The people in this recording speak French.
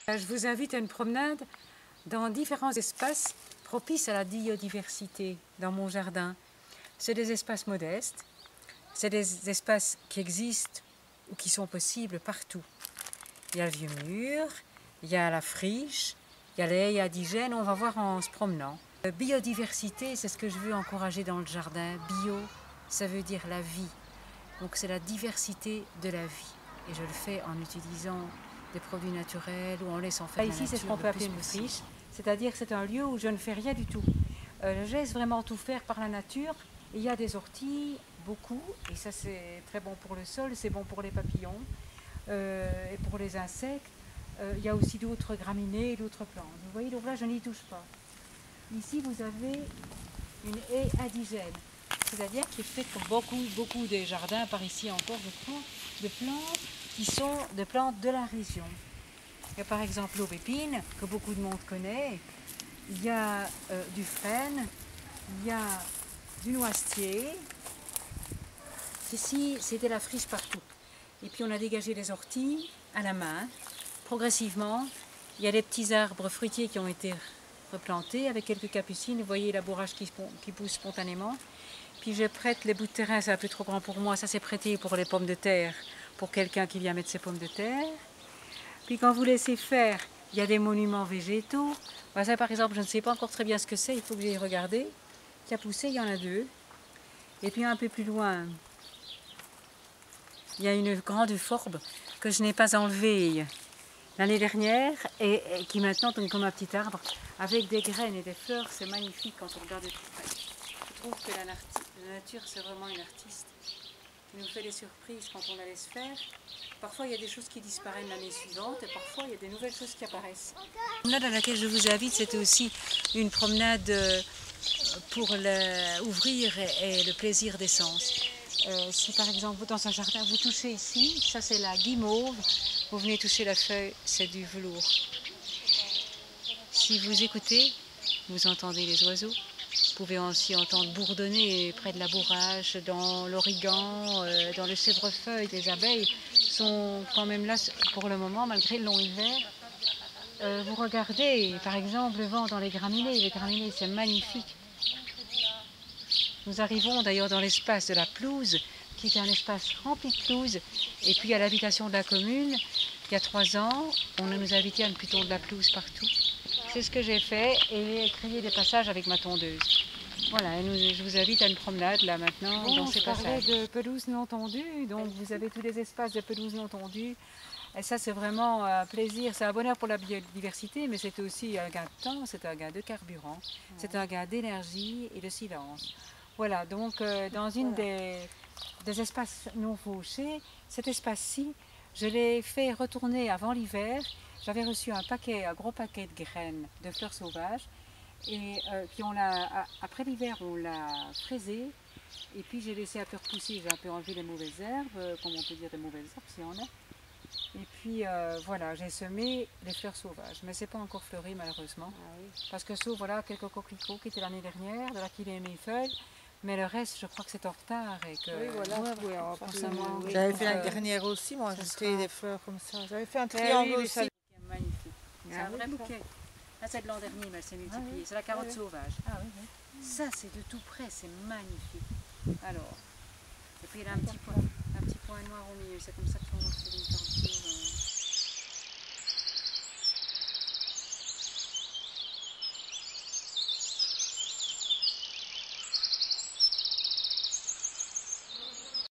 Je vous invite à une promenade dans différents espaces propices à la biodiversité dans mon jardin. C'est des espaces modestes, c'est des espaces qui existent ou qui sont possibles partout. Il y a le vieux mur, il y a la friche, il y a les haies indigènes, on va voir en se promenant. Biodiversité, c'est ce que je veux encourager dans le jardin. Bio, ça veut dire la vie. Donc c'est la diversité de la vie. Et je le fais en utilisant des produits naturels ou en laissant faire la nature. Ici, c'est ce qu'on peut appeler une friche, c'est-à-dire que c'est un lieu où je ne fais rien du tout. Je laisse vraiment tout faire par la nature. Il y a des orties, beaucoup, et ça c'est très bon pour le sol, c'est bon pour les papillons et pour les insectes. Il y a aussi d'autres graminées, d'autres plantes. Vous voyez, donc là je n'y touche pas. Ici vous avez une haie indigène, c'est-à-dire qui est faite comme beaucoup des jardins par ici encore de plantes qui sont des plantes de la région. Il y a par exemple l'aubépine, que beaucoup de monde connaît, il y a du frêne, il y a du noisetier. Ici, c'était la friche partout. Et puis on a dégagé les orties à la main. Progressivement, il y a des petits arbres fruitiers qui ont été replantés avec quelques capucines. Vous voyez l'abourage qui pousse spontanément. Puis je prête les bouts de terrain, c'est un peu trop grand pour moi. Ça c'est prêté pour les pommes de terre, pour quelqu'un qui vient mettre ses pommes de terre. Puis quand vous laissez faire, il y a des monuments végétaux. Ça par exemple, je ne sais pas encore très bien ce que c'est, il faut que j'aille regarder. Qui a poussé, il y en a deux. Et puis un peu plus loin, il y a une grande forbe que je n'ai pas enlevée l'année dernière et qui maintenant tombe comme un petit arbre avec des graines et des fleurs. C'est magnifique quand on regarde de tout près. Je trouve que la nature, c'est vraiment une artiste qui nous fait des surprises quand on la laisse faire. Parfois, il y a des choses qui disparaissent l'année suivante et parfois, il y a des nouvelles choses qui apparaissent. La promenade à laquelle je vous invite, c'était aussi une promenade pour ouvrir et le plaisir des sens. Si par exemple dans un jardin vous touchez ici, ça c'est la guimauve, vous venez toucher la feuille, c'est du velours. Si vous écoutez, vous entendez les oiseaux. Vous pouvez aussi entendre bourdonner près de l'abourage, dans l'origan, dans le chèvrefeuille. Les abeilles sont quand même là pour le moment malgré le long hiver. Vous regardez par exemple le vent dans les graminées c'est magnifique. Nous arrivons d'ailleurs dans l'espace de la pelouse, qui est un espace rempli de pelouse. Et puis à l'habitation de la commune, il y a 3 ans, on nous a invité à ne plus tondre de la pelouse partout. C'est ce que j'ai fait et créé des passages avec ma tondeuse. Voilà, et je vous invite à une promenade là maintenant dans ces passages. Je parlais de pelouse non tondue, donc vous avez tous les espaces de pelouse non tondue. Et ça c'est vraiment un plaisir, c'est un bonheur pour la biodiversité, mais c'est aussi un gain de temps, c'est un gain de carburant, c'est un gain d'énergie et de silence. Voilà, donc dans une des espaces non fauchés, cet espace-ci, je l'ai fait retourner avant l'hiver. J'avais reçu un gros paquet de graines de fleurs sauvages. Et puis après l'hiver, on l'a fraisé. Et puis j'ai laissé un peu repousser, j'ai un peu enlevé les mauvaises herbes, comme on peut dire des mauvaises herbes s'il y en a. Et puis voilà, j'ai semé les fleurs sauvages. Mais c'est pas encore fleuri malheureusement. Parce que sauf voilà, quelques coquelicots qui étaient l'année dernière, de là qu'il a mes feuilles. Mais le reste, je crois que c'est en retard et que... Oui, voilà. J'avais fait l'année dernière aussi, moi, j'ai des fleurs comme ça. J'avais fait un triangle aussi. Magnifique. C'est un vrai bouquet. Là, c'est de l'an dernier, mais elle s'est multipliée. C'est la carotte sauvage. Ça, c'est de tout près, c'est magnifique. Alors, et puis il y a un petit point noir au milieu. C'est comme ça qu'on va faire une carotte.